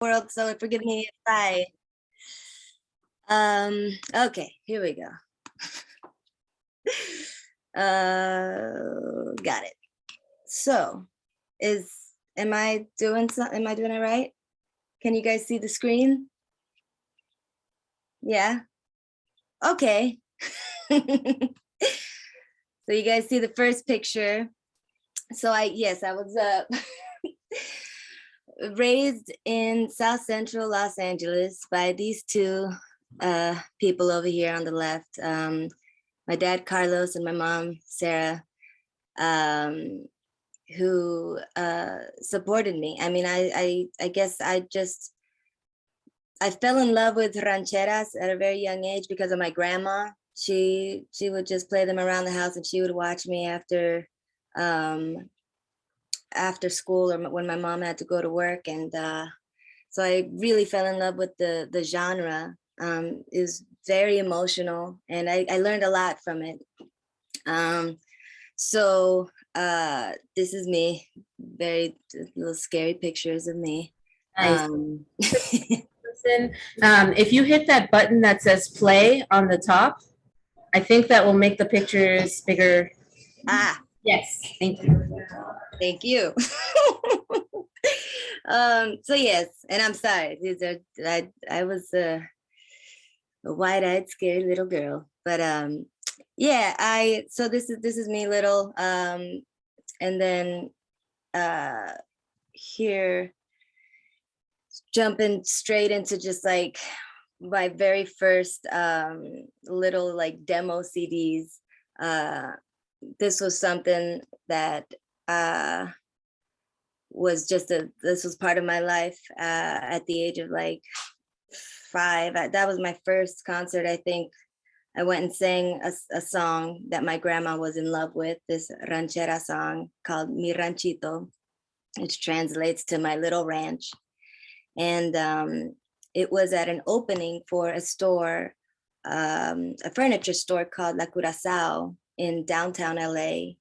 world, so forgive me if okay, here we go. Got it. So, am I doing it right? Can you guys see the screen? Yeah. Okay. So you guys see the first picture. So I was raised in South Central Los Angeles by these two people over here on the left. My dad, Carlos, and my mom, Sarah, who supported me. I mean, I guess I fell in love with rancheras at a very young age because of my grandma. She would just play them around the house, and she would watch me after school or when my mom had to go to work. And so I really fell in love with the genre. It was very emotional, and I learned a lot from it. So this is me, very little scary pictures of me. Nice. If you hit that button that says play on the top, I think that will make the pictures bigger. Yes, thank you. Thank you. So yes, and I'm sorry. These are I was a wide-eyed, scared little girl, but yeah. So this is me little, and then here, jumping straight into just like my very first little like demo CDs. This was something that this was part of my life at the age of like 5. That was my first concert. I think I went and sang a song that my grandma was in love with, this ranchera song called Mi Ranchito, which translates to my little ranch. And it was at an opening for a store, a furniture store called La Curacao in downtown LA.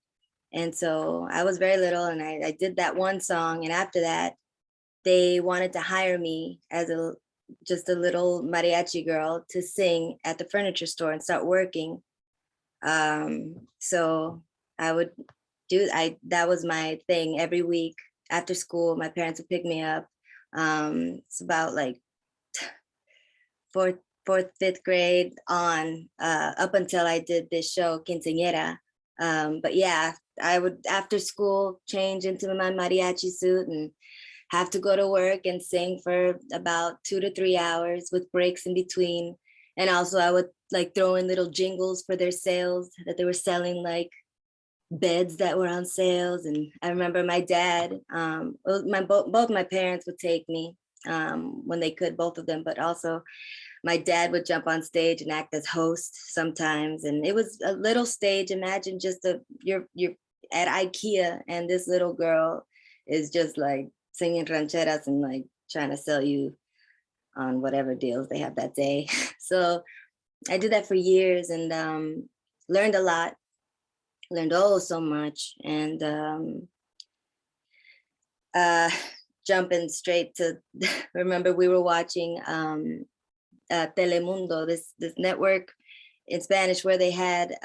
And so I was very little, and I did that one song. And after that, they wanted to hire me as just a little mariachi girl to sing at the furniture store and start working. So I would that was my thing every week after school. My parents would pick me up. It's about like fourth, fifth grade on, up until I did this show, Quinceañera. But yeah, I would, after school, change into my mariachi suit and have to go to work and sing for about 2 to 3 hours with breaks in between. And also I would like throw in little jingles for their sales that they were selling, like beds that were on sales. And I remember my dad, both my parents would take me when they could, both of them, but also my dad would jump on stage and act as host sometimes. And it was a little stage. Imagine just you're at IKEA and this little girl is just like singing rancheras and like trying to sell you on whatever deals they have that day. So I did that for years and learned a lot, learned so much. And jumping straight to, remember we were watching Telemundo, this network in Spanish where they had,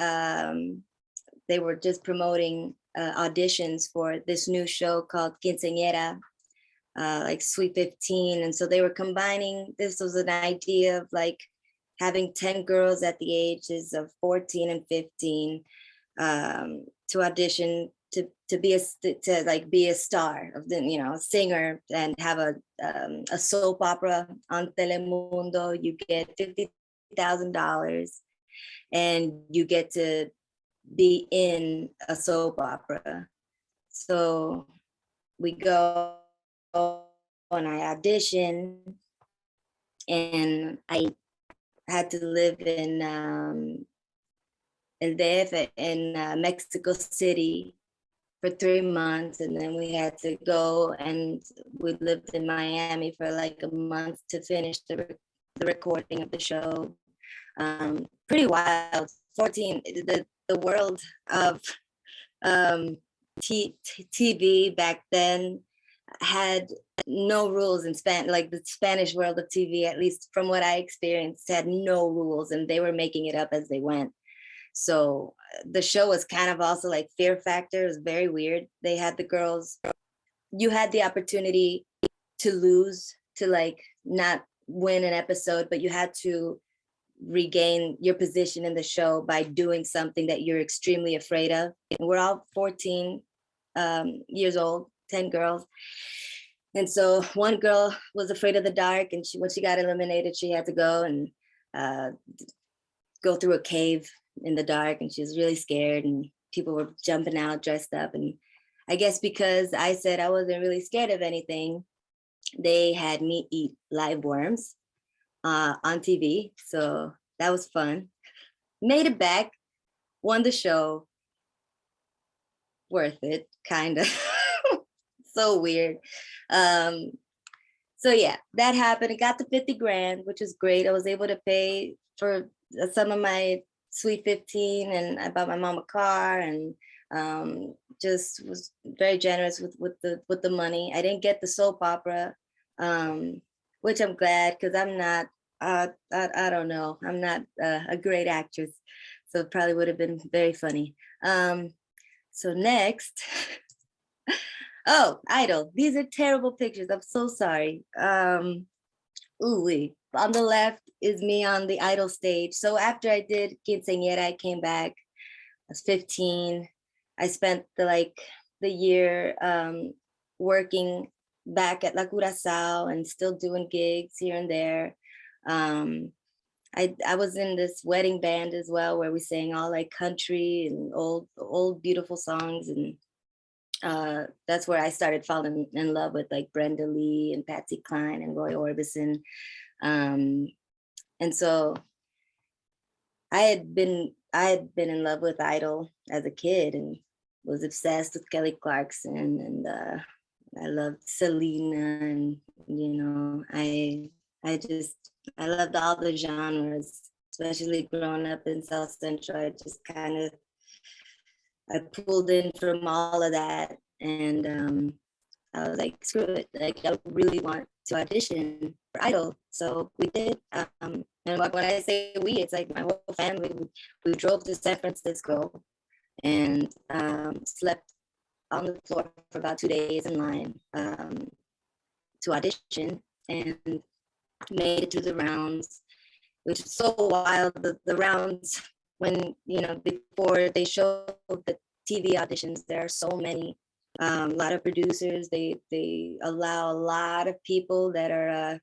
they were just promoting auditions for this new show called Quinceañera, like Sweet 15. And so they were combining, this was an idea of like having 10 girls at the ages of 14 and 15 to audition to be a star of the, a singer, and have a soap opera on Telemundo. You get $50,000 and you get to be in a soap opera. So we go and I audition, and I had to live in El DF in Mexico City for 3 months, and then we had to go and we lived in Miami for like a month to finish the recording of the show. Pretty wild. 14, the world of TV back then had no rules in Spanish, like the Spanish world of TV, at least from what I experienced, had no rules and they were making it up as they went. So the show was kind of also like Fear Factor. It was very weird. They had the girls, you had the opportunity to lose, to like not win an episode, but you had to regain your position in the show by doing something that you're extremely afraid of. And we're all 14 years old, 10 girls. And so one girl was afraid of the dark, and when she got eliminated, she had to go and go through a cave in the dark, and she was really scared, and people were jumping out dressed up. And I guess because I said I wasn't really scared of anything, they had me eat live worms on TV. So that was fun. Made it back, won the show. Worth it, kind of. So weird. So yeah, that happened. I got the 50 grand, which was great. I was able to pay for some of my sweet 15, and I bought my mom a car, and just was very generous with the money. I didn't get the soap opera, which I'm glad, because I'm not I don't know, I'm not a great actress, so it probably would have been very funny. So next, oh, Idol. These are terrible pictures. I'm so sorry. Ooh, on the left is me on the Idol stage. So after I did Quinceañera, I came back. I was 15. I spent the year working back at La Curaçao and still doing gigs here and there. I was in this wedding band as well, where we sang all like country and old beautiful songs, and that's where I started falling in love with like Brenda Lee and Patsy Cline and Roy Orbison. And so I had been in love with Idol as a kid and was obsessed with Kelly Clarkson, and I loved Selena, and I loved all the genres, especially growing up in South Central. I pulled in from all of that, and I was like, screw it, like I really want to audition for Idol. So we did. And when I say we, it's like my whole family. We drove to San Francisco and slept on the floor for about 2 days in line to audition, and made it to the rounds, which is so wild. The rounds, when, before they show the TV auditions, there are so many. A lot of producers, they allow a lot of people that are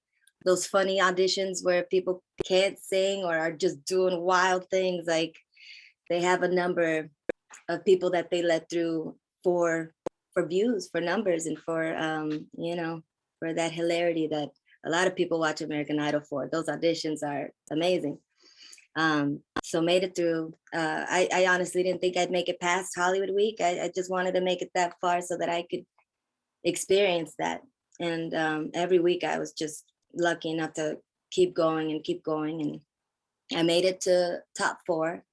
those funny auditions where people can't sing or are just doing wild things. Like they have a number of people that they let through for views, for numbers, and for for that hilarity that a lot of people watch American Idol for. Those auditions are amazing. So made it through. I honestly didn't think I'd make it past Hollywood Week. I just wanted to make it that far so that I could experience that. And every week I was just lucky enough to keep going. And I made it to top 4.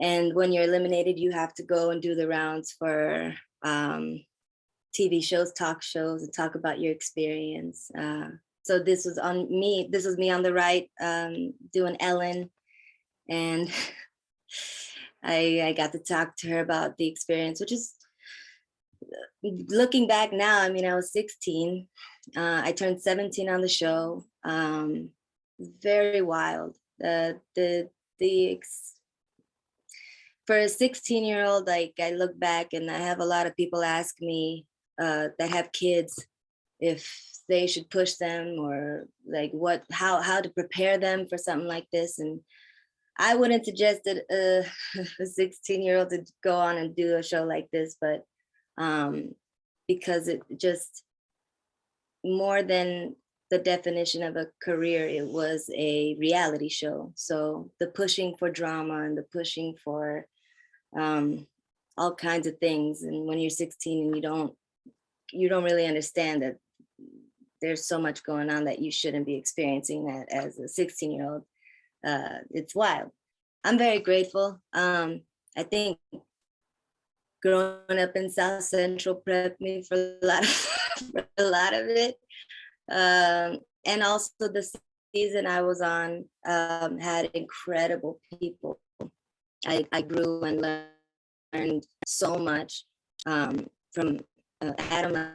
And when you're eliminated, you have to go and do the rounds for TV shows, talk shows, and talk about your experience. So this was me. This was me on the right, doing Ellen, and I got to talk to her about the experience, which is, looking back now, I mean, I was 16. I turned 17 on the show. Very wild. For a 16-year-old, like I look back and I have a lot of people ask me that have kids if they should push them, or like how to prepare them for something like this. And I wouldn't suggest that a 16-year-old to go on and do a show like this, but because it just, more than the definition of a career, it was a reality show. So the pushing for drama and the pushing for all kinds of things. And when you're 16 and you don't really understand that there's so much going on that you shouldn't be experiencing that as a 16-year-old. It's wild. I'm very grateful. I think growing up in South Central prepped me for a lot of, for a lot of it. And also the season I was on had incredible people. I grew and learned so much from Adam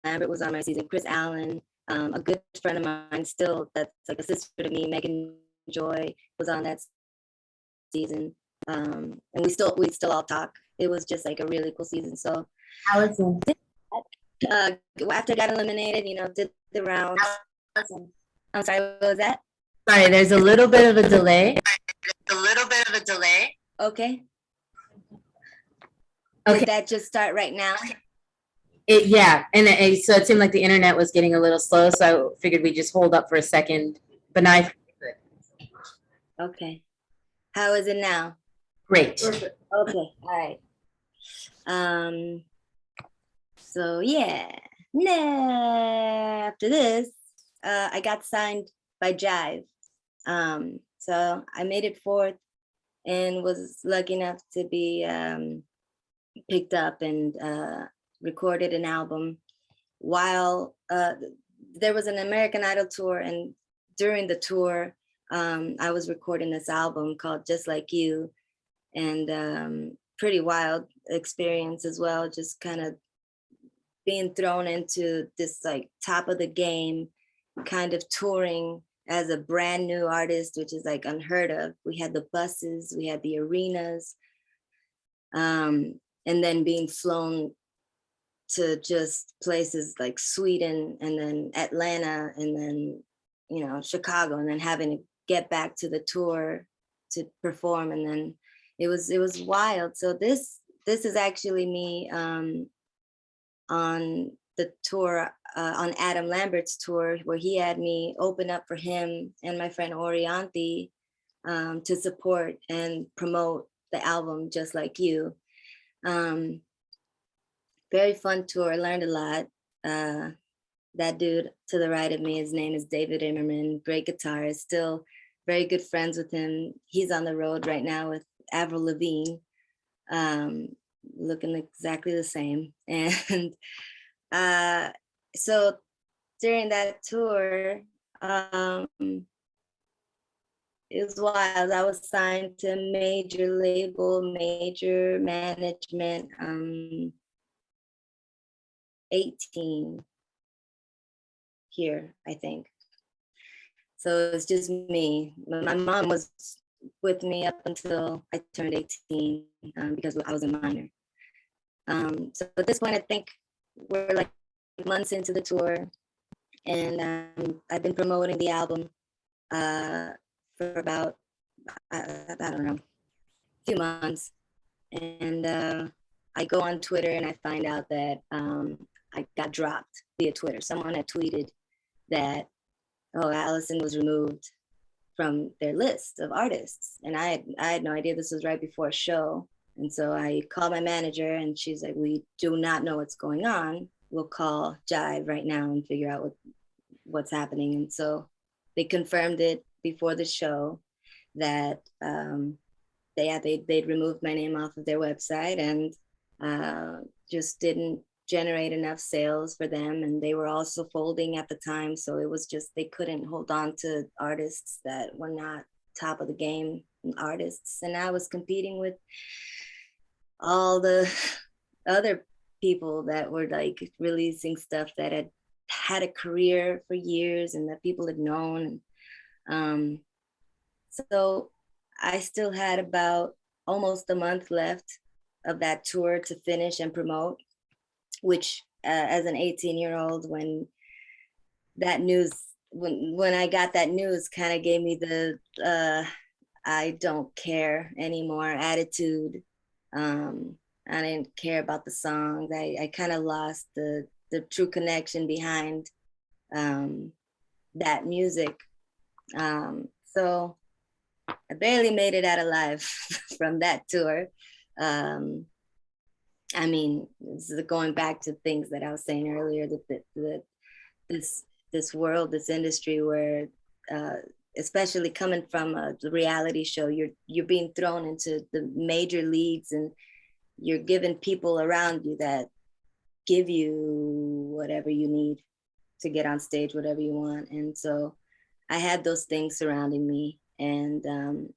Lambert was on my season, Chris Allen, a good friend of mine still that's like a sister to me, Megan Joy was on that season. And we still all talk. It was just like a really cool season. So Allison. after I got eliminated, did the rounds. I'm sorry, what was that? Sorry, there's a little bit of a delay. Okay. Okay. Did that just start right now? Yeah, and so it seemed like the internet was getting a little slow, so I figured we'd just hold up for a second. But now Okay. How is it now? Great. Okay, all right. So yeah, after this, I got signed by Jive. So I made it fourth and was lucky enough to be picked up and recorded an album while there was an American Idol tour, and during the tour, I was recording this album called Just Like You, and pretty wild experience as well, just kind of being thrown into this like top of the game kind of touring as a brand new artist, which is like unheard of. We had the buses, we had the arenas, and then being flown to just places like Sweden and then Atlanta and then, Chicago, and then having to get back to the tour to perform. And then it was wild. So this is actually me on the tour, on Adam Lambert's tour, where he had me open up for him and my friend Orianthi to support and promote the album Just Like You. Very fun tour, learned a lot. That dude to the right of me, his name is David Immerman, great guitarist, still very good friends with him. He's on the road right now with Avril Lavigne, looking exactly the same. And so during that tour, it was wild. I was signed to a major label, major management, 18 here, I think. So it's just me. My mom was with me up until I turned 18 because I was a minor. So at this point, I think we're like months into the tour, and I've been promoting the album for about, I don't know, a few months. And I go on Twitter and I find out that I got dropped via Twitter. Someone had tweeted that, oh, Allison was removed from their list of artists. And I had no idea. This was right before a show. And so I called my manager and she's like, we do not know what's going on. We'll call Jive right now and figure out what's happening. And so they confirmed it before the show that they'd removed my name off of their website and just didn't generate enough sales for them. And they were also folding at the time. So it was just, they couldn't hold on to artists that were not top of the game artists. And I was competing with all the other people that were like releasing stuff that had a career for years and that people had known. So I still had about almost a month left of that tour to finish and promote, which as an 18-year-old, when that news, when I got that news, kind of gave me the I don't care anymore attitude. I didn't care about the songs. I kind of lost the true connection behind that music. So I barely made it out alive from that tour. I mean, this is going back to things that I was saying earlier, that this world, this industry where, especially coming from a reality show, you're being thrown into the major leagues, and you're given people around you that give you whatever you need to get on stage, whatever you want. And so I had those things surrounding me, and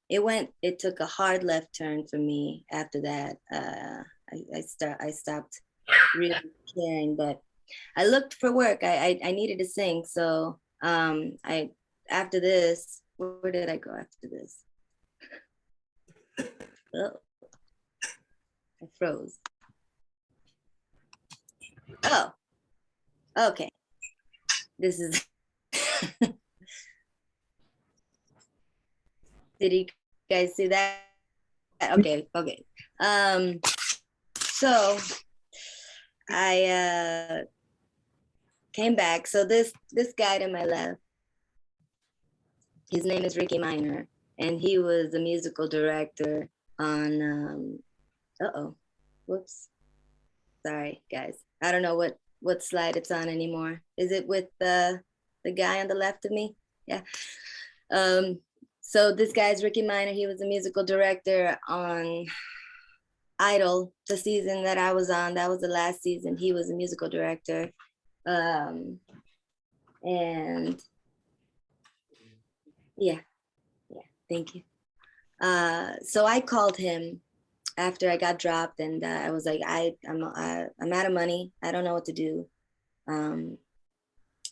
it took a hard left turn for me after that. I stopped really caring, but I looked for work. I needed to sing. So after this, where did I go after this? Oh, I froze. Oh, okay. This is, did you guys see that? Okay. So I came back. So this guy to my left, his name is Ricky Minor, and he was a musical director on, whoops. Sorry, guys. I don't know what slide it's on anymore. Is it with the guy on the left of me? Yeah. So this guy's Ricky Minor. He was a musical director on Idol, the season that I was on. That was the last season. He was a musical director. And yeah, thank you. So I called him after I got dropped, and I was like, I'm out of money. I don't know what to do.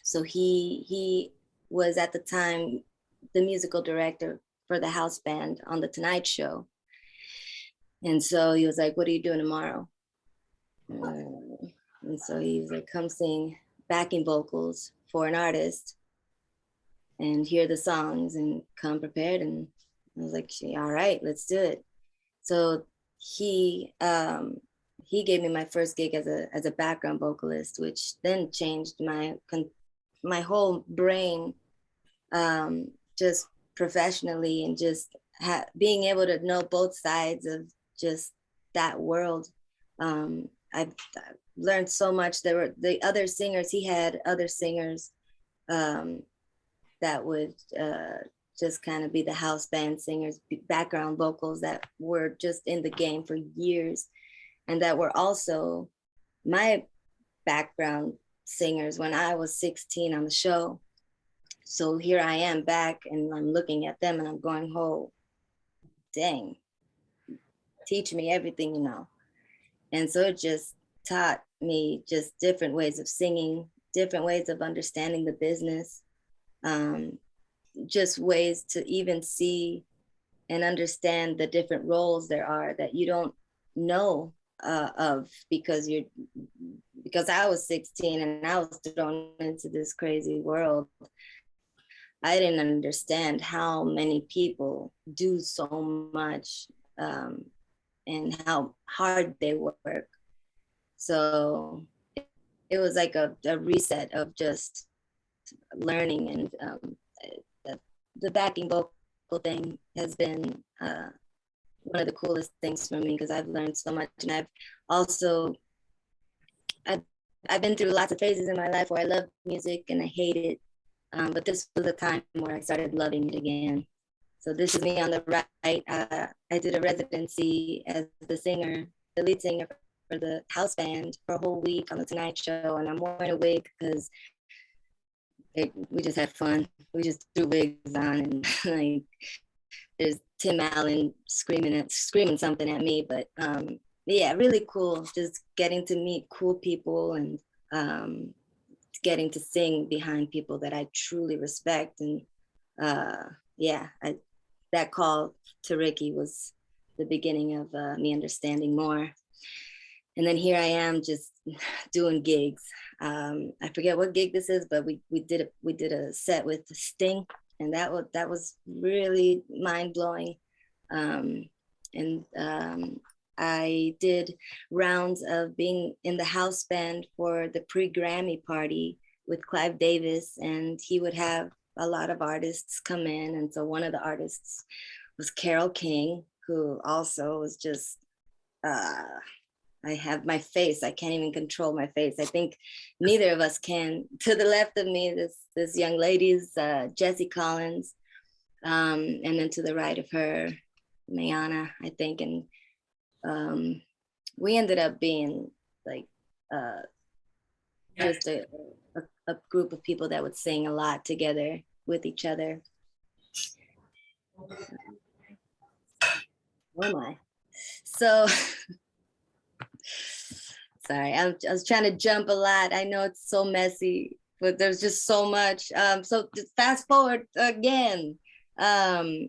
So he was at the time the musical director for the house band on the Tonight Show. And so he was like, what are you doing tomorrow? And so he was like, come sing backing vocals for an artist and hear the songs and come prepared. And I was like, all right, let's do it. So he gave me my first gig as a background vocalist, which then changed my whole brain, just professionally, and just being able to know both sides of just that world. I've learned so much. There were the other singers, he had other singers that would just kind of be the house band singers, background vocals that were just in the game for years, and that were also my background singers when I was 16 on the show. So here I am back, and I'm looking at them and I'm going, oh, dang, teach me everything you know. And so it just taught me just different ways of singing, different ways of understanding the business, just ways to even see and understand the different roles there are that you don't know of, because I was 16 and I was thrown into this crazy world. I didn't understand how many people do so much, and how hard they work. So it was like a reset of just learning, and the backing vocal thing has been one of the coolest things for me, because I've learned so much. And I've been through lots of phases in my life where I love music and I hate it. But this was a time where I started loving it again. So this is me on the right. I did a residency as the lead singer for the house band for a whole week on the Tonight Show. And I'm wearing a wig because we just had fun. We just threw wigs on, and like there's Tim Allen screaming something at me. But yeah, really cool. Just getting to meet cool people, and getting to sing behind people that I truly respect. And yeah, that call to Ricky was the beginning of me understanding more. And then here I am just doing gigs. I forget what gig this is, but we did a set with Sting, and that was really mind blowing. I did rounds of being in the house band for the pre-Grammy party with Clive Davis, and he would have a lot of artists come in. And so one of the artists was Carole King, who also was just, I have my face, I can't even control my face. I think neither of us can. To the left of me, this young lady's Jessie Collins, and then to the right of her, Mayana, I think, and we ended up being like just a group of people that would sing a lot together with each other. Oh my. So, sorry, I was trying to jump a lot. I know it's so messy, but there's just so much. So just fast forward again. I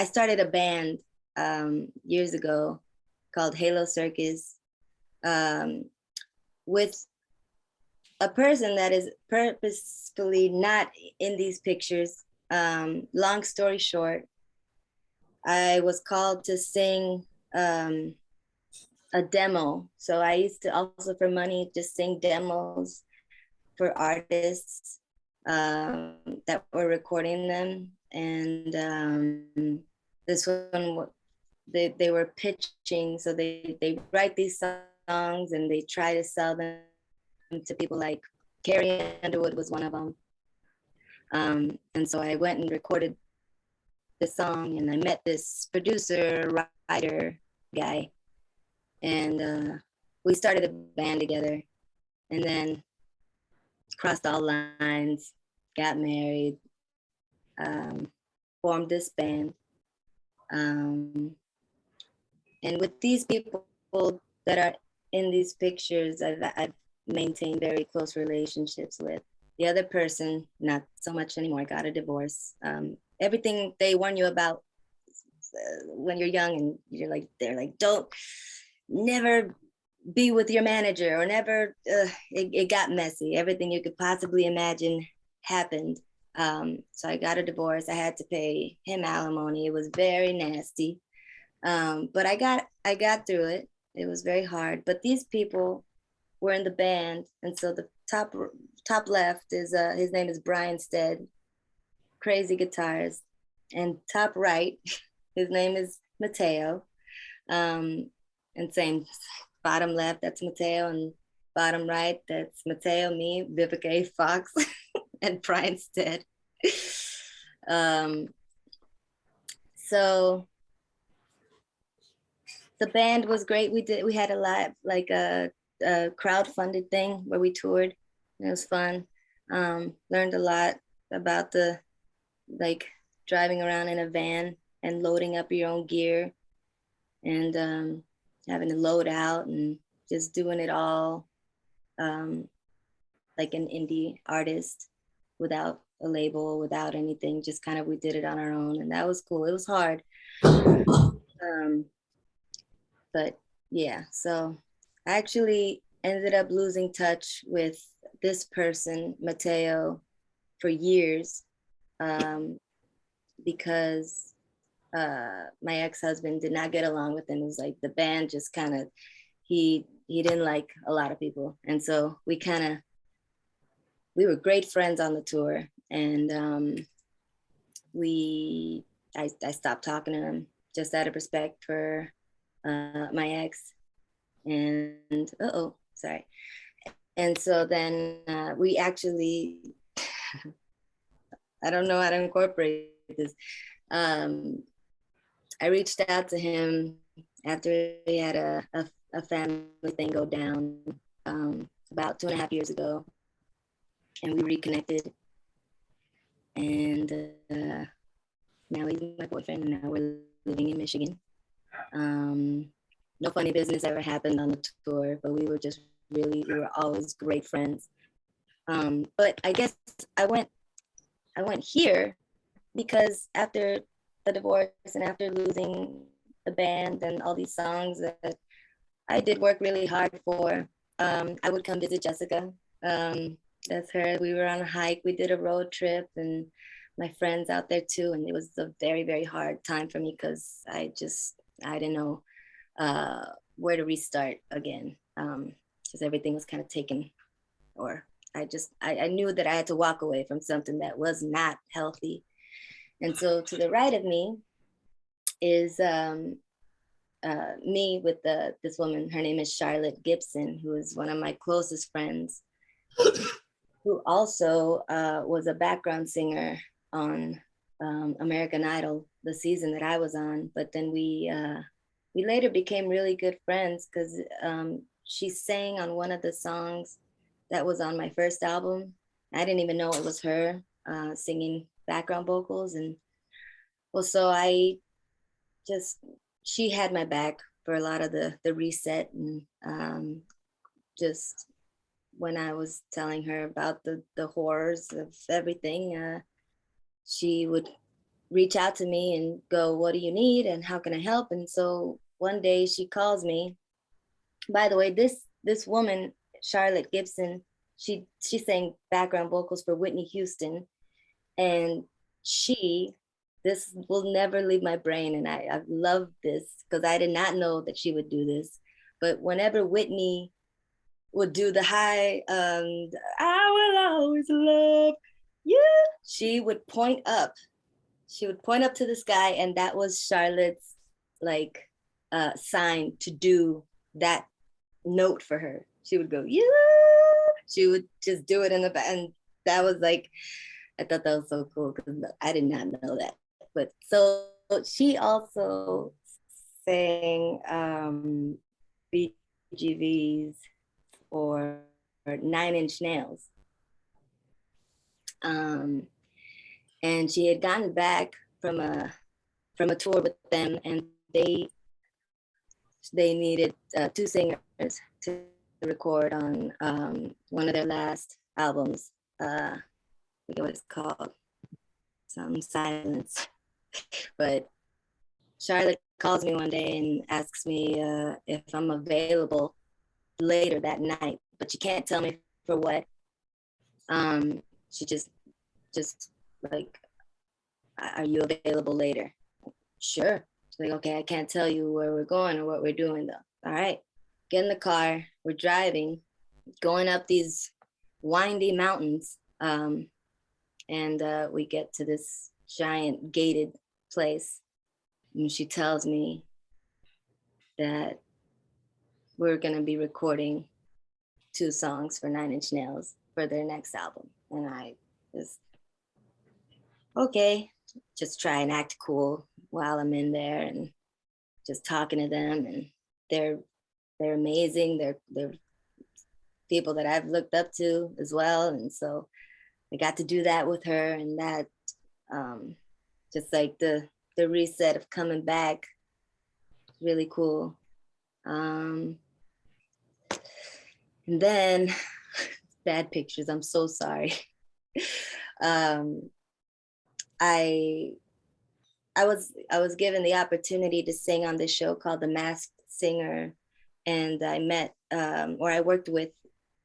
started a band years ago called Halo Circus with a person that is purposefully not in these pictures. Long story short, I was called to sing a demo. So I used to also, for money, just sing demos for artists that were recording them. And this one, they were pitching. So they write these songs and they try to sell them to people. Like Carrie Underwood was one of them. And so I went and recorded the song, and I met this producer, writer guy, and we started a band together, and then crossed all lines, got married, formed this band. And with these people that are in these pictures, I've maintained very close relationships with. The other person, not so much anymore, got a divorce. Everything they warn you about when you're young, and they're like, don't never be with your manager, or never, it got messy. Everything you could possibly imagine happened. So I got a divorce. I had to pay him alimony. It was very nasty. But I got through it. It was very hard. But these people were in the band. And so the top left is, his name is Brian Stead, crazy guitars. And top right, his name is Mateo. And same, bottom left, that's Mateo. And bottom right, that's Mateo, me, Vivica A. Fox, and Brian Stead. So the band was great. We had a lot, like a crowd-funded thing where we toured. It was fun. Learned a lot about the, like, driving around in a van and loading up your own gear, and having to load out and just doing it all like an indie artist, without a label, without anything. Just kind of, we did it on our own, and that was cool. It was hard. But yeah, so I actually ended up losing touch with this person, Mateo, for years, because my ex-husband did not get along with him. It was like the band just kind of, he didn't like a lot of people. And so we were great friends on the tour. And I stopped talking to him just out of respect for my ex. And sorry. And so then we actually, I don't know how to incorporate this. I reached out to him after he had a family thing go down about 2.5 years ago, and we reconnected. And now he's my boyfriend, and now we're living in Michigan. No funny business ever happened on the tour, but we were always great friends. But I guess I went here because after the divorce and after losing the band and all these songs that I did work really hard for, I would come visit Jessica. That's her. We were on a hike. We did a road trip, and my friends out there too. And it was a very, very hard time for me because I didn't know where to restart again, because everything was kind of taken, or I knew that I had to walk away from something that was not healthy. And so to the right of me is me with this woman. Her name is Charlotte Gibson, who is one of my closest friends, who also was a background singer on American Idol, the season that I was on. But then we we later became really good friends because she sang on one of the songs that was on my first album. I didn't even know it was her singing background vocals. And well, so I just, she had my back for a lot of the reset. And just when I was telling her about the horrors of everything, she would reach out to me and go, what do you need and how can I help? And so one day she calls me. By the way, this woman, Charlotte Gibson, she sang background vocals for Whitney Houston. And she, this will never leave my brain. And I love this because I did not know that she would do this. But whenever Whitney would do the high, I will always love you, she would point up. She would point up to the sky, and that was Charlotte's like sign to do that note for her. She would go, yeah. She would just do it in the back, and that was like, I thought that was so cool because I did not know that. But so she also sang BGVs or Nine Inch Nails. And she had gotten back from a tour with them, and they needed two singers to record on one of their last albums. I forget what it's called, some silence. But Charlotte calls me one day and asks me if I'm available later that night, but she can't tell me for what. She just like, are you available later? Sure. She's like, okay, I can't tell you where we're going or what we're doing though. All right, get in the car. We're driving, going up these windy mountains. And we get to this giant gated place. And she tells me that we're gonna be recording 2 songs for Nine Inch Nails for their next album. And I just, okay, just try and act cool while I'm in there and just talking to them. And they're amazing. They're people that I've looked up to as well. And so I got to do that with her, and that just like the reset of coming back, really cool. And then bad pictures, I'm so sorry. I was given the opportunity to sing on this show called The Masked Singer, and I met or I worked with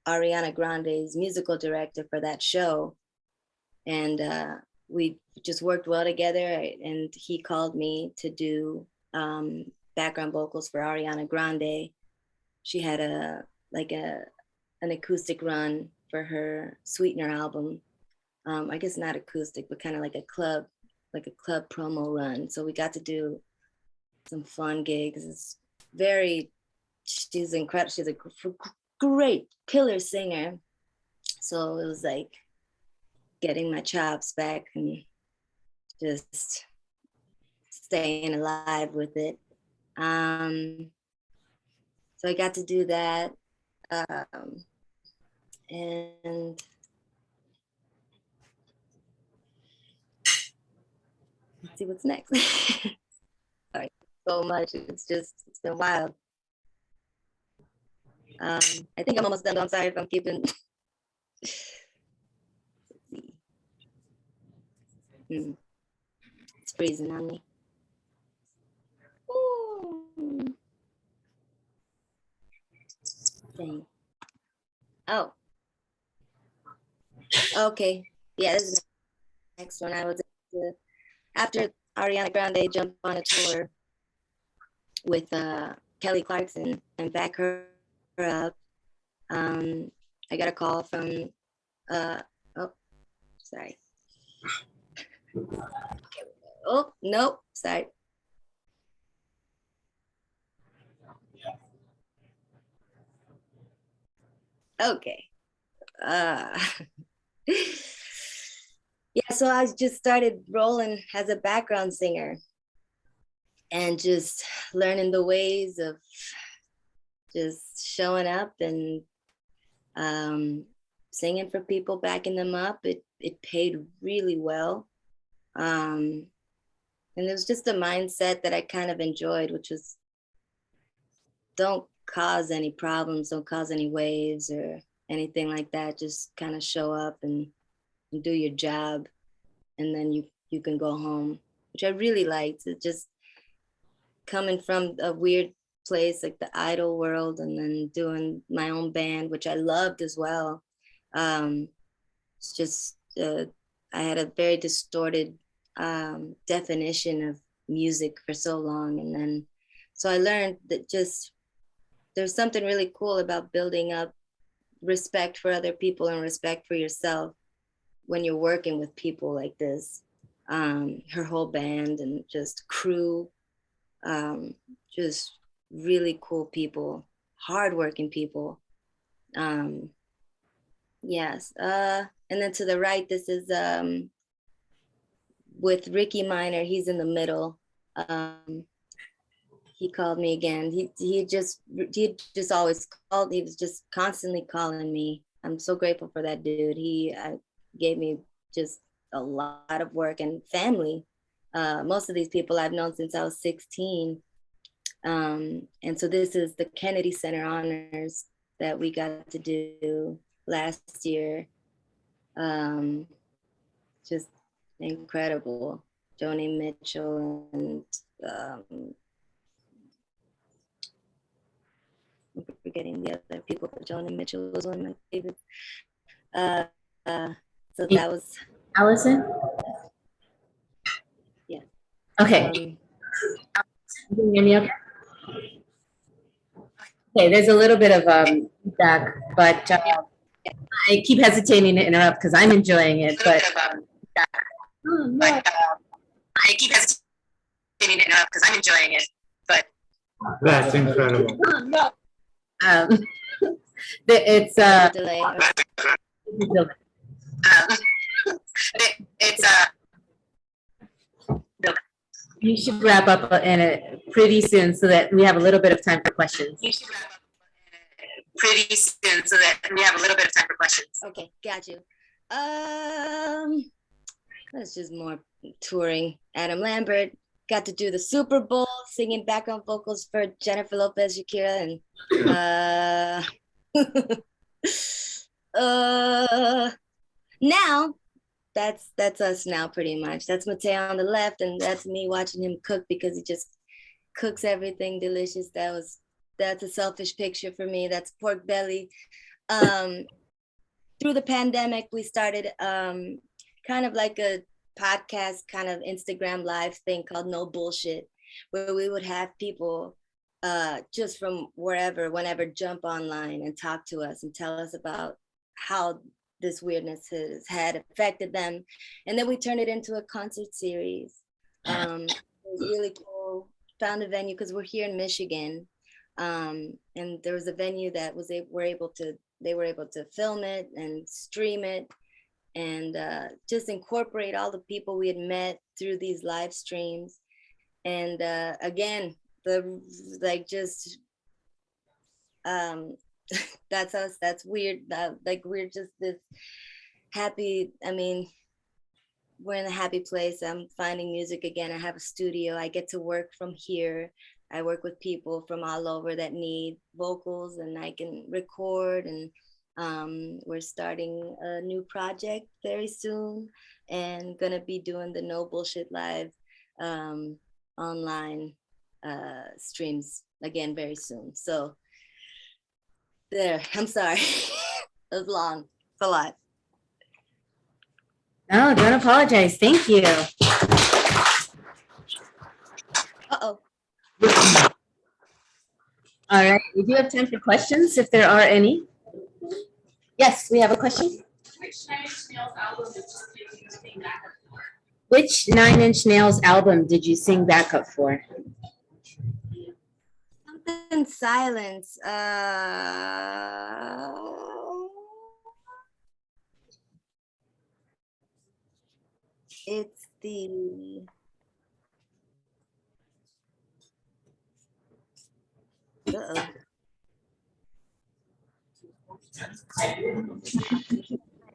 Ariana Grande's musical director for that show, and we just worked well together. And he called me to do background vocals for Ariana Grande. She had an acoustic run for her Sweetener album. I guess not acoustic, but kind of like a club promo run. So we got to do some fun gigs. She's incredible. She's a great killer singer. So it was like getting my chops back and just staying alive with it. So I got to do that. And let's see what's next. Sorry, so much. It's been wild. I think I'm almost done. I'm sorry if I'm keeping. It's freezing on me. Ooh. Dang. Oh. Okay. Yeah, this is the next one. I was after Ariana Grande jumped on a tour with Kelly Clarkson and back her up. I got a call from oh, sorry. Oh, nope, sorry. Okay. Yeah, so I just started rolling as a background singer. and just learning the ways of just showing up and singing for people, backing them up. It paid really well. And it was just a mindset that I kind of enjoyed, which was don't cause any problems, don't cause any waves or anything like that. Just kind of show up and do your job, and then you can go home, which I really liked. It just coming from a weird place like the idol world, and then doing my own band, which I loved as well. It's just I had a very distorted definition of music for so long, and then so I learned that just there's something really cool about building up respect for other people and respect for yourself when you're working with people like this. Her whole band and just crew, just really cool people, hardworking people. Yes. And then to the right, this is with Ricky Minor. He's in the middle. He called me again. He just always called. He was just constantly calling me. I'm so grateful for that dude. He gave me just a lot of work and family. Most of these people I've known since I was 16. And so this is the Kennedy Center Honors that we got to do last year. Just incredible. Joni Mitchell and I'm forgetting the other people, but Joni Mitchell was one of my favorites. So that was Allison? Yeah. Okay. Can you hear me okay? Okay, there's a little bit of feedback, but I keep hesitating to interrupt because I'm enjoying it. But I keep hesitating to interrupt because I'm enjoying it. But that's incredible. It's delay. You should wrap up in it pretty soon so that we have a little bit of time for questions. Pretty soon so that we have a little bit of time for questions. Okay, got you. That's just more touring. Adam Lambert got to do the Super Bowl, singing background vocals for Jennifer Lopez, Shakira, and now that's us now pretty much. That's Mateo on the left, and that's me watching him cook because he just cooks everything delicious. That's a selfish picture for me. That's pork belly. Through the pandemic, we started kind of like a podcast, kind of Instagram live thing called No Bullshit, where we would have people just from wherever, whenever, jump online and talk to us and tell us about how this weirdness had affected them. And then we turned it into a concert series. It was really cool. Found a venue because we're here in Michigan. And there was a venue that they were able to film it and stream it and just incorporate all the people we had met through these live streams. And again, that's us. That's weird. Like we're just this happy. I mean, we're in a happy place. I'm finding music again. I have a studio. I get to work from here. I work with people from all over that need vocals, and I can record. And we're starting a new project very soon, and gonna be doing the No Bullshit Live online streams again very soon. So there, I'm sorry. It was long. It's a lot. No, don't apologize. Thank you. Uh-oh. All right. We do have time for questions if there are any. Yes, we have a question. Which Nine Inch Nails album did you sing backup for? Something Silence. It's the Uh-oh.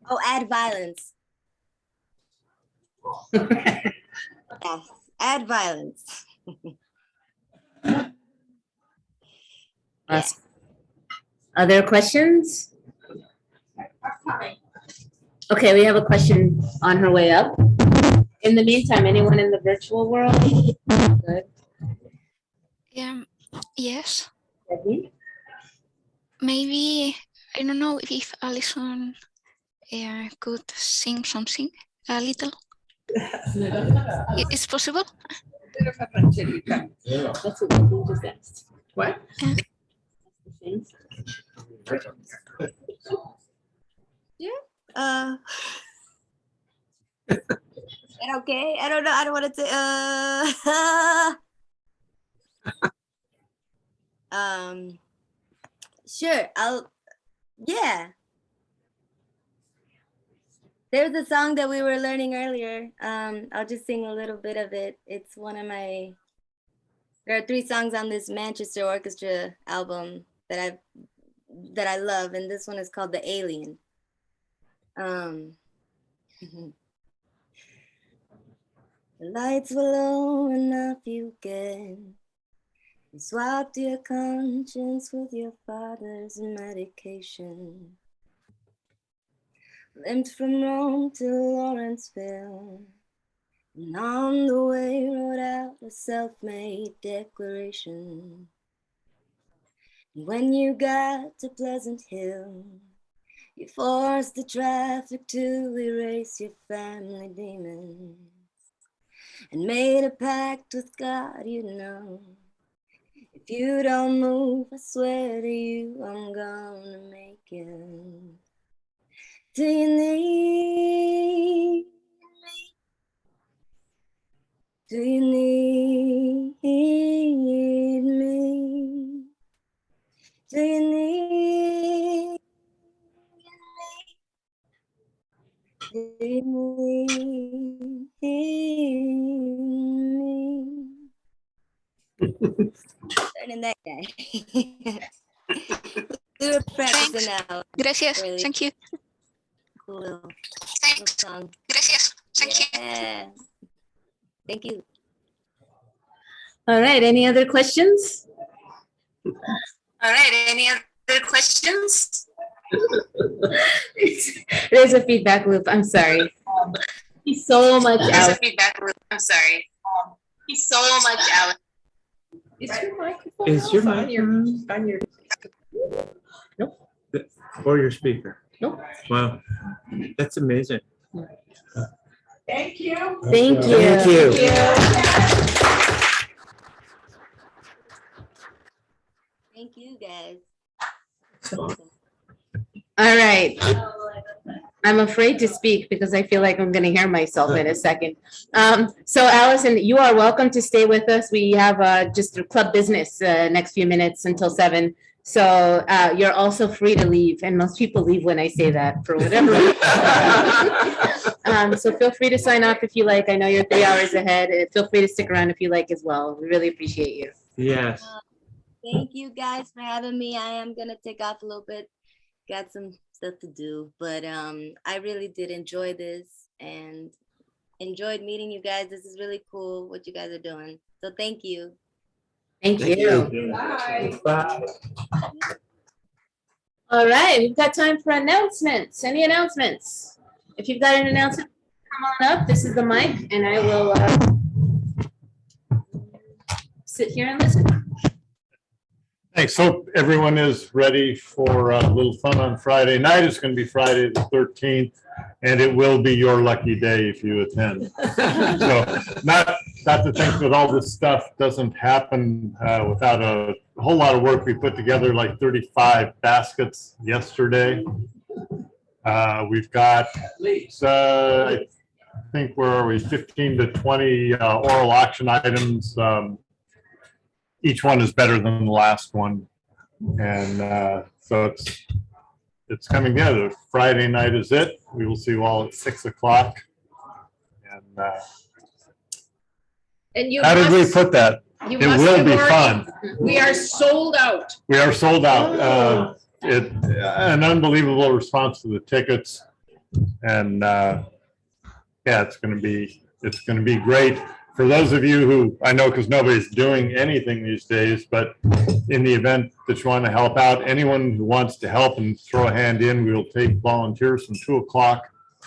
Oh, add violence. Yes, add violence. Awesome. Other questions? Okay, we have a question on her way up. In the meantime, anyone in the virtual world? Good. Yes. Debbie? Maybe, I don't know if Allison could sing something a little. It's possible? That's what we just asked. What? Okay, I don't know. I don't want to say. Sure. Yeah. There's a song that we were learning earlier. I'll just sing a little bit of it. It's one of my. There are 3 songs on this Manchester Orchestra album that I love, and this one is called "The Alien." The lights were low enough you can. You swapped your conscience with your father's medication. Limped from Rome to Lawrenceville. And on the way wrote out a self-made declaration. And when you got to Pleasant Hill, you forced the traffic to erase your family demons. And made a pact with God, you know. If you don't move, I swear to you, I'm gonna make you. Do you need me? Do you need me? Do you need me? Do you need me? Learning that guy. We were practicing now. Gracias. Really Thank you. cool little Thanks. song. Gracias. Thank you. Yeah. Thank you. All right, any other questions? All right, any other questions? There's a feedback loop, I'm sorry. He's so much out. There's a feedback loop, I'm sorry. He's so much out. Is your microphone on your? Nope. or your speaker? Nope. Wow, that's amazing. Thank you. Thank you. Thank you, guys. All right. I'm afraid to speak because I feel like I'm going to hear myself in a second. So Allison, you are welcome to stay with us. We have just a club business next few minutes until 7. So you're also free to leave. And most people leave when I say that for whatever reason. So feel free to sign off if you like. I know you're 3 hours ahead. Feel free to stick around if you like as well. We really appreciate you. Yes. Thank you guys for having me. I am gonna take off a little bit. Got some stuff to do, but I really did enjoy this and enjoyed meeting you guys. This is really cool what you guys are doing. So thank you. Thank you. Bye. All right, we've got time for announcements. Any announcements? If you've got an announcement, come on up. This is the mic, and I will sit here and listen. Thanks. Hope everyone is ready for a little fun on Friday night. It's going to be Friday the 13th, and it will be your lucky day if you attend. So not to think that all this stuff doesn't happen without a whole lot of work. We put together like 35 baskets yesterday. We've got at least, I think, where are we, 15 to 20 oral auction items. Each one is better than the last one. And so it's coming together. Friday night is it. We will see you all at 6 o'clock. And And you how did we put that? You It must will have be already- fun. We are sold out. We are sold out. An unbelievable response to the tickets. And yeah, it's going to be great. For those of you who, I know because nobody's doing anything these days, but in the event that you want to help out, anyone who wants to help and throw a hand in, we'll take volunteers from 2:00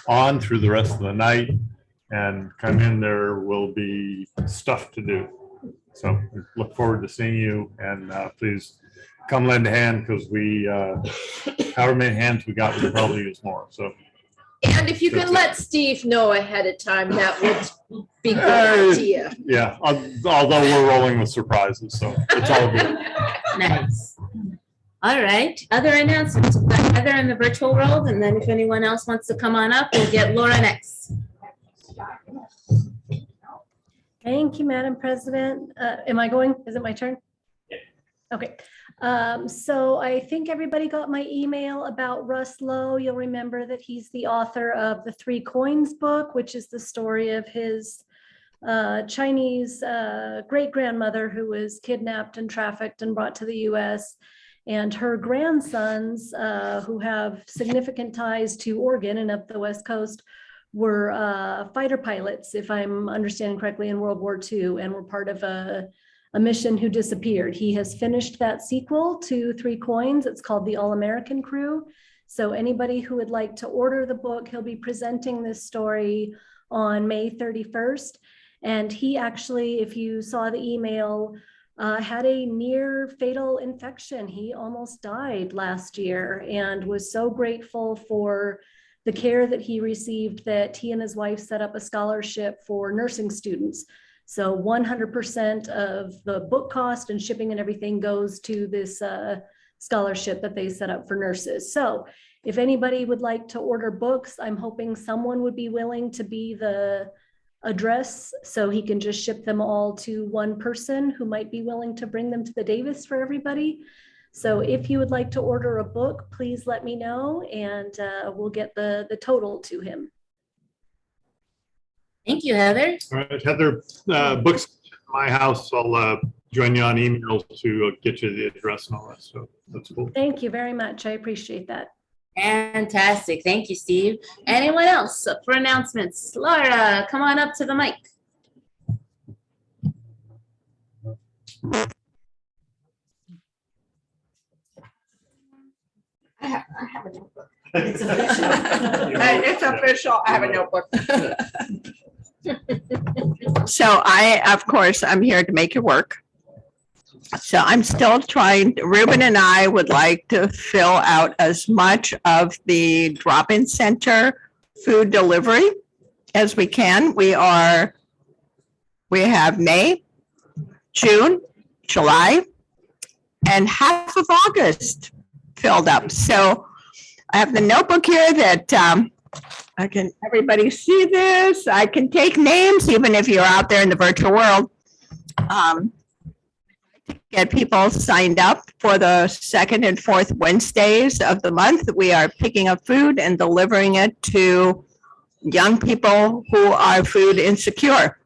on through the rest of the night and come in. There will be stuff to do. So look forward to seeing you, and please come lend a hand, because we, however many hands we got, we could probably use more. So. And if you can let Steve know ahead of time, that would be a good idea. Yeah, although we're rolling with surprises, so it's all good. Nice. All right, other announcements. We've got Heather in the virtual world, and then if anyone else wants to come on up, we'll get Laura next. Thank you, Madam President. Am I going? Is it my turn? Okay. So I think everybody got my email about Russ Lowe. You'll remember that he's the author of the Three Coins book, which is the story of his Chinese great-grandmother who was kidnapped and trafficked and brought to the US, and her grandsons who have significant ties to Oregon and up the West Coast were fighter pilots, if I'm understanding correctly, in World War II, and were part of a mission who disappeared. He has finished that sequel to Three Coins. It's called The All-American Crew. So anybody who would like to order the book, he'll be presenting this story on May 31st. And he actually, if you saw the email, had a near fatal infection. He almost died last year and was so grateful for the care that he received that he and his wife set up a scholarship for nursing students. So 100% of the book cost and shipping and everything goes to this scholarship that they set up for nurses. So if anybody would like to order books, I'm hoping someone would be willing to be the address so he can just ship them all to one person who might be willing to bring them to the Davis for everybody. So if you would like to order a book, please let me know, and we'll get the total to him. Thank you, Heather. All right, Heather, books at my house. I'll join you on email to get you the address and all that stuff. That's cool. Thank you very much. I appreciate that. Fantastic. Thank you, Steve. Anyone else for announcements? Laura, come on up to the mic. I have a notebook. It's official. I have a notebook. So of course, I'm here to make it work. So I'm still trying, Ruben and I would like to fill out as much of the drop-in center food delivery as we can. We have May, June, July, and half of August filled up. So I have the notebook here that everybody see this? I can take names, even if you're out there in the virtual world. Get people signed up for the second and fourth Wednesdays of the month. We are picking up food and delivering it to young people who are food insecure.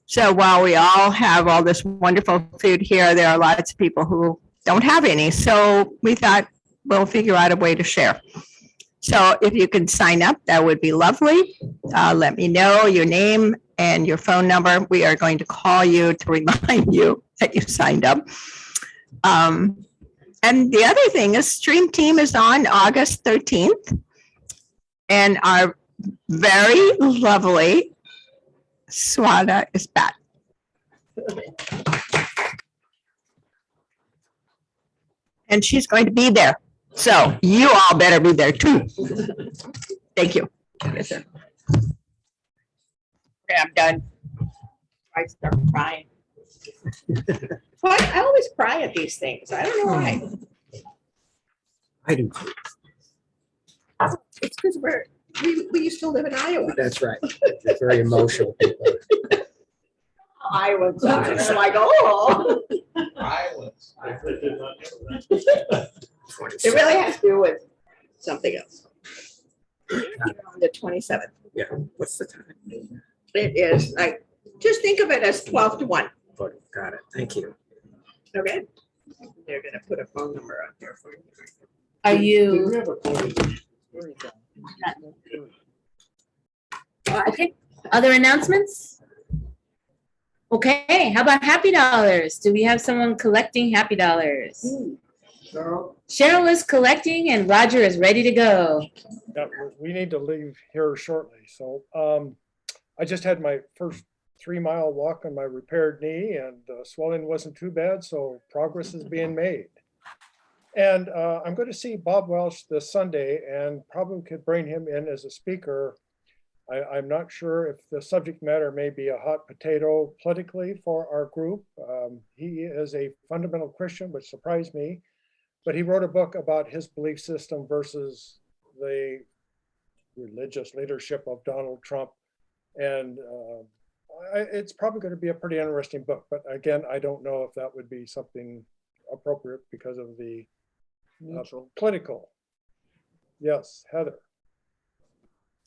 So while we all have all this wonderful food here, there are lots of people who don't have any. So we thought we'll figure out a way to share. So if you can sign up, that would be lovely. Let me know your name and your phone number. We are going to call you to remind you that you signed up. And the other thing is Stream Team is on August 13th. And our very lovely Swada is back. And she's going to be there. So you all better be there too. Thank you. Yes, sir. Okay, I'm done. I start crying. Well, I always cry at these things. I don't know why. I do too. It's because we used to live in Iowa. That's right. It's very emotional. Iowans are. It's like, oh. Islands. It really has to do with something else. On the 27th. Yeah, what's the time? It is like, just think of it as 12 to 1. put it. Got it. Thank you. Okay. They're gonna put a phone number out there for you. Are you, okay, other announcements? Okay, how about happy dollars? Do we have someone collecting happy dollars? Cheryl is collecting and Roger is ready to go. Yeah, we need to leave here shortly. So I just had my first 3-mile walk on my repaired knee, and swelling wasn't too bad. So progress is being made. And I'm going to see Bob Welch this Sunday and probably could bring him in as a speaker. I'm not sure if the subject matter may be a hot potato politically for our group. He is a fundamental Christian, which surprised me, but he wrote a book about his belief system versus the religious leadership of Donald Trump. And it's probably going to be a pretty interesting book. But again, I don't know if that would be something appropriate because of the political. Yes, Heather.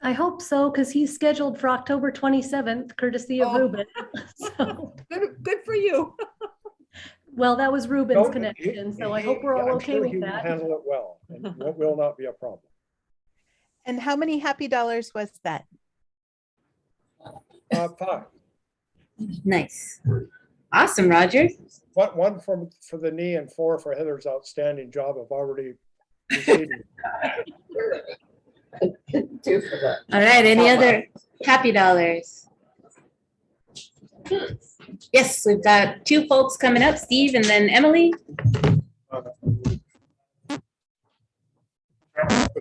I hope so, because he's scheduled for October 27th, courtesy of Oh. Ruben. So, Good for you. well, that was Ruben's No, connection, so I hope we're all I'm okay sure with he will that. handle it well, and it will not be a problem. And how many happy dollars was that? 5. Nice. Awesome, Roger. One for the knee and 4 for Heather's outstanding job of already receiving. All right, any other happy dollars? Yes, we've got 2 folks coming up, Steve and then Emily. Put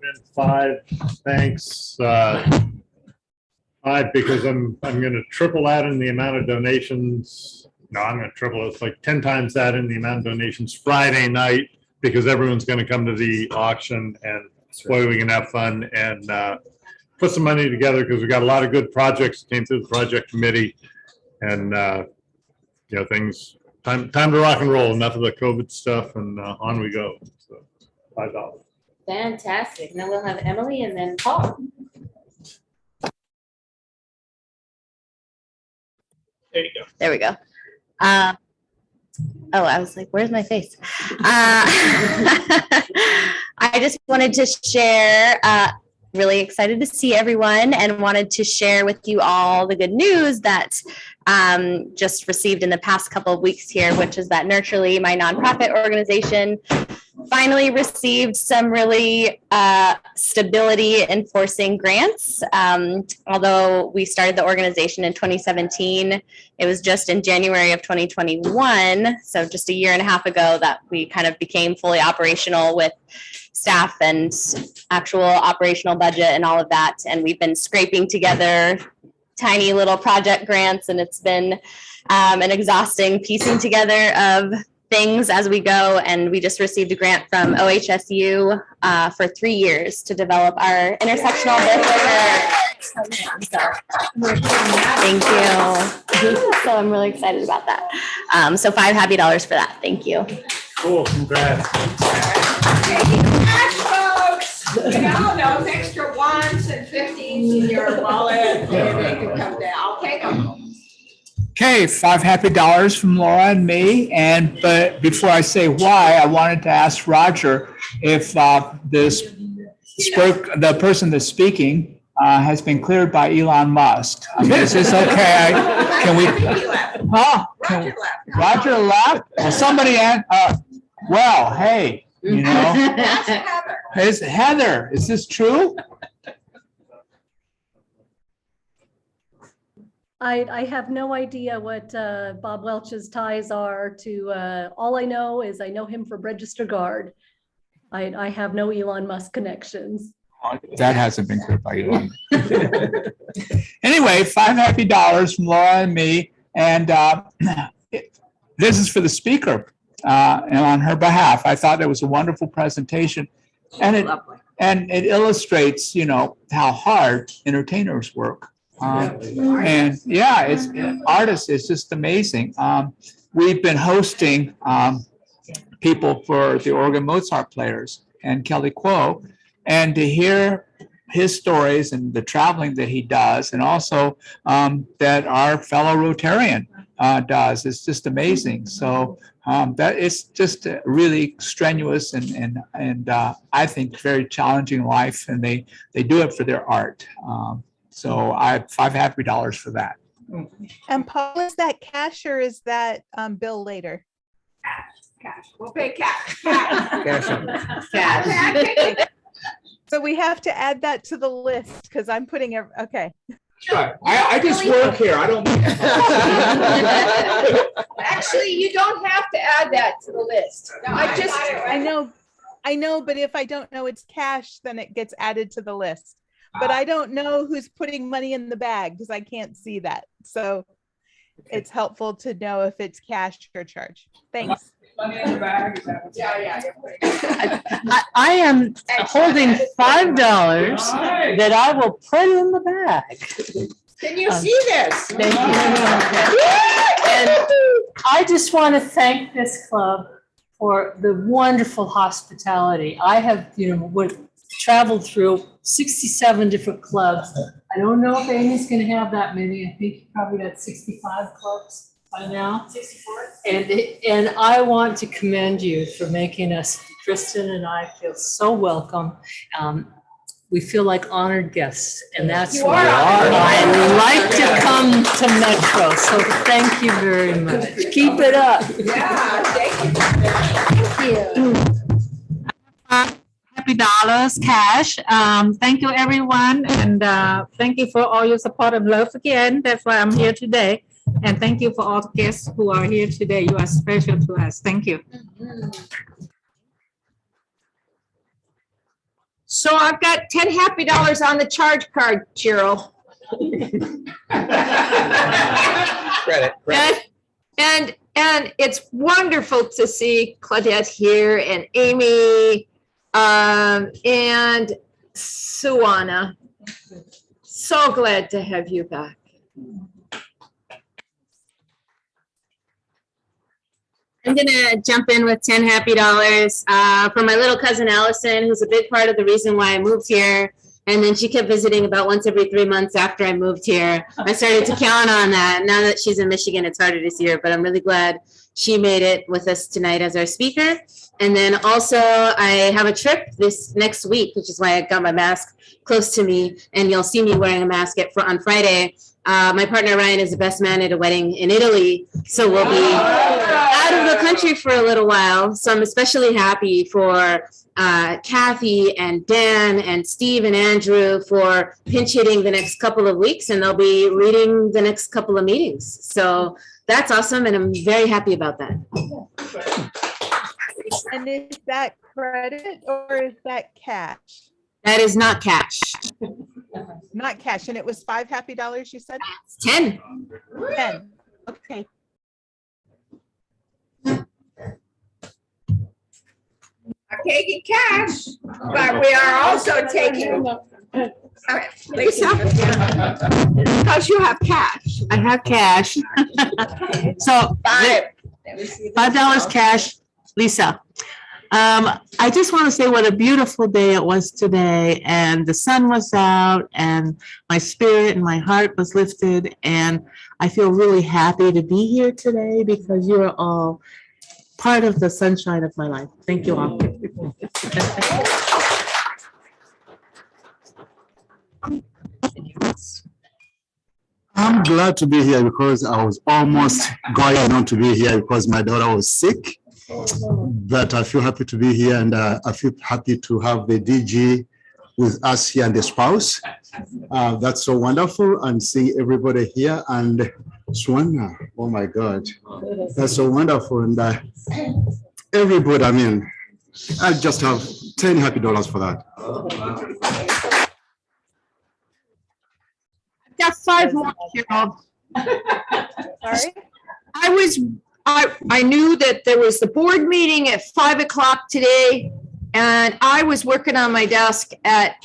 in 5, thanks. 5 because I'm going to triple that in the amount of donations. No, I'm going to triple it. It's like 10 times that in the amount of donations Friday night, because everyone's going to come to the auction, and boy, we can have fun and put some money together, because we got a lot of good projects that came through the project committee, and you know, things, time to rock and roll. Enough of the COVID stuff, and on we go. So $5. Fantastic. Now we'll have Emily and then Paul. There you go. There we go. Oh, I was like, where's my face? I just wanted to share, really excited to see everyone, and wanted to share with you all the good news that just received in the past couple of weeks here, which is that Nurturely, my nonprofit organization, finally received some really stability enforcing grants. Although we started the organization in 2017, it was just in January of 2021, so just a year and a half ago, that we kind of became fully operational with staff and actual operational budget and all of that. And we've been scraping together tiny little project grants, and it's been an exhausting piecing together of things as we go. And we just received a grant from OHSU for 3 years to develop our intersectional birth worker. Thank you. So I'm really excited about that. So $5 happy dollars for that. Thank you. Cool, congrats. Folks, you know, those extra 1s and 50s in your wallet, they can come down. I'll take them. Okay, $5 happy dollars from Laura and me. But before I say why, I wanted to ask Roger if the person that's speaking has been cleared by Elon Musk. I mean, is this okay? Can we? Huh? Roger left? Well, somebody, well, hey, you know. That's Heather. Is Heather, is this true? I have no idea what Bob Welch's ties are to, all I know is I know him from Register Guard. I have no Elon Musk connections. That hasn't been cleared by Elon. Anyway, $5 happy dollars from Laura and me. And this is for the speaker and on her behalf. I thought it was a wonderful presentation. And it illustrates, you know, how hard entertainers work. And yeah, artists is just amazing. We've been hosting people for the Oregon Mozart players and Kelly Kuo, and to hear his stories and the traveling that he does, and also that our fellow Rotarian does. It's just amazing. So that it's just a really strenuous and I think very challenging life, and they do it for their art. So I have $5 happy for that. And Paul, is that cash or is that bill later? Cash. We'll pay cash. Cash. So we have to add that to the list because I'm putting it, okay. Sure. I just work here. I don't. Actually, you don't have to add that to the list. I know, but if I don't know it's cash, then it gets added to the list. But I don't know who's putting money in the bag because I can't see that. So it's helpful to know if it's cash or charge. Thanks. Money in the bag. I am holding $5 that I will put in the bag. Can you see this? Thank you. And I just want to thank this club for the wonderful hospitality. I have, traveled through 67 different clubs. I don't know if Amy's going to have that many. I think you probably got 65 clubs by now. 64. And I want to commend you for making us, Kristen and I, feel so welcome. We feel like honored guests, and that's why I like to come to Metro. So thank you very much. Keep it up. Yeah, thank you. Happy dollars cash. Thank you, everyone. And thank you for all your support and love again. That's why I'm here today. And thank you for all the guests who are here today. You are special to us. Thank you. So I've got 10 happy dollars on the charge card, Cheryl. Credit. And it's wonderful to see Claudette here and Amy and Suwana. So glad to have you back. I'm gonna jump in with 10 happy dollars for my little cousin Allison, who's a big part of the reason why I moved here. And then she kept visiting about once every 3 months after I moved here. I started to count on that. Now that she's in Michigan, it's harder to see her, but I'm really glad she made it with us tonight as our speaker. And then also I have a trip this next week, which is why I got my mask close to me. And you'll see me wearing a mask on Friday. My partner Ryan is the best man at a wedding in Italy, so we'll be out of the country for a little while. So I'm especially happy for Kathy and Dan and Steve and Andrew for pinch hitting the next couple of weeks, and they'll be leading the next couple of meetings. So that's awesome, and I'm very happy about that. And is that credit or is that cash? That is not cash. Not cash. And it was $5 happy you said? 10. 10. Okay. I'm taking cash, but we are also taking. Lisa, because you have cash. I have cash. So $5 cash, Lisa. I just want to say what a beautiful day it was today, and the sun was out, and my spirit and my heart was lifted, and I feel really happy to be here today because you are all part of the sunshine of my life. Thank you all. I'm glad to be here because I was almost going not to be here because my daughter was sick. But I feel happy to be here, and I feel happy to have the DG with us here and the spouse. That's so wonderful, and see everybody here, and Swana, oh my God, that's so wonderful. And everybody, I mean, I just have 10 happy dollars for that. I've got 5 more, Cheryl. Sorry? I knew that there was the board meeting at 5 o'clock today, and I was working on my desk at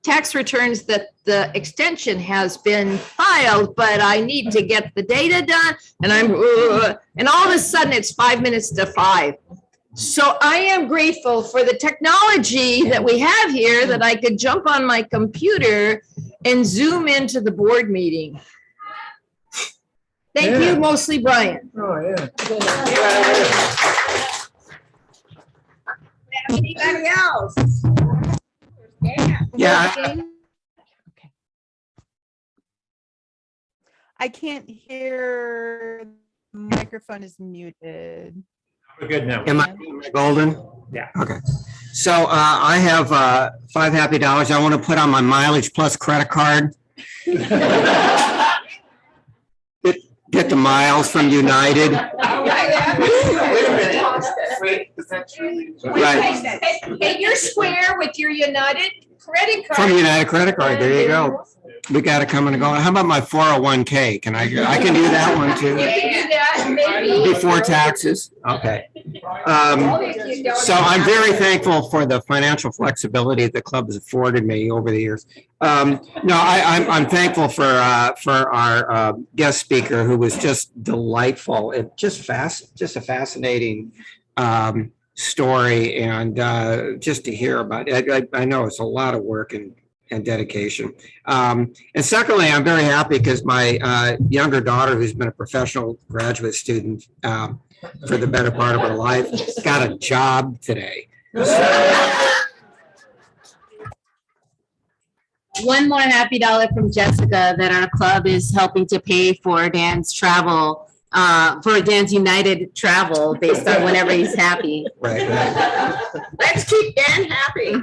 tax returns that the extension has been filed, but I need to get the data done, and and all of a sudden it's 5 minutes to 5. So I am grateful for the technology that we have here, that I could jump on my computer and zoom into the board meeting. Thank you, mostly Brian. Oh, yeah. Anybody else? Yeah. Working? Okay. I can't hear. The microphone is muted. We're good now. Am I golden? Yeah. Okay. So I have $5 happy. I want to put on my mileage plus credit card. Get the miles from United. Right. Hey, you're square with your United credit card. From United credit card. There you go. We got it coming and going. How about my 401k? Can I can do that one You too. can do that, maybe. Before taxes. Okay. So I'm very thankful for the financial flexibility the club has afforded me over the years. No, I'm thankful for our guest speaker, who was just delightful and just a fascinating story, and just to hear about it. I know it's a lot of work and dedication. And secondly, I'm very happy because my younger daughter, who's been a professional graduate student for the better part of her life, got a job today. One more happy dollar from Jessica that our club is helping to pay for Dan's travel, for Dan's United travel based on whenever he's happy. Right. Let's keep Dan happy.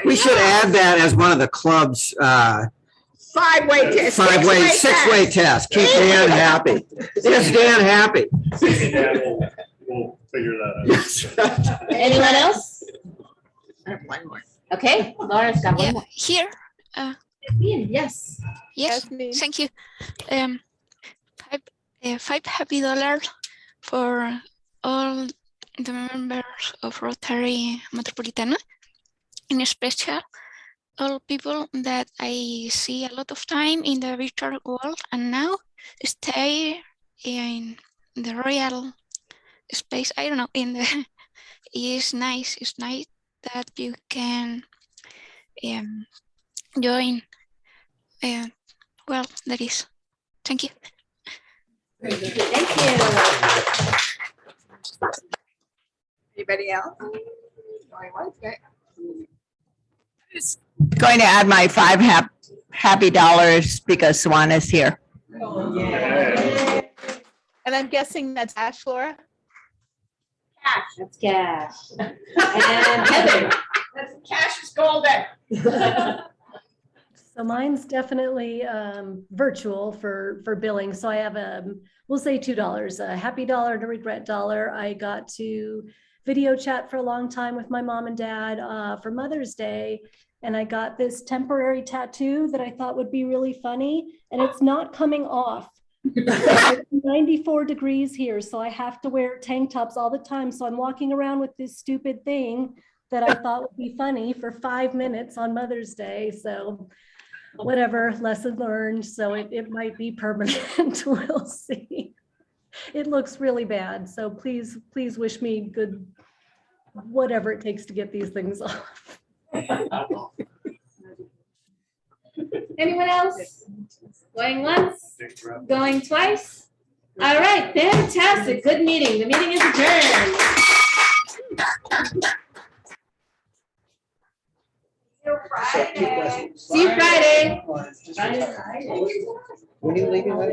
We should add that as one of the club's Five-way test. six-way test. Keep Dan happy. Is Dan happy? We'll figure that out. Anyone else? I have one more. Okay, Laura's got one Yeah, more. here. Yes. Yes, thank you. $5 happy for all the members of Rotary Metropolitan, in special all people that I see a lot of time in the virtual world and now stay in the real space. I don't know, it's nice. It's nice that you can join. Well, that is. Thank you. Thank you. Anybody else? Going to add my $5 happy because Swan is here. And I'm guessing that's Ash, Laura? Cash. That's cash. And Heather. That's cash is golden. So mine's definitely virtual for billing. So I have we'll say $2, a happy dollar and a regret dollar. I got to video chat for a long time with my mom and dad for Mother's Day. And I got this temporary tattoo that I thought would be really funny, and it's not coming off. It's 94 degrees here, so I have to wear tank tops all the time. So I'm walking around with this stupid thing that I thought would be funny for 5 minutes on Mother's Day. So whatever, lesson learned. So it might be permanent. We'll see. It looks really bad. So please wish me good, whatever it takes to get these things off. Anyone else? Going once? Going twice? All right, fantastic. Good meeting. The meeting is adjourned. See you Friday. When are you leaving?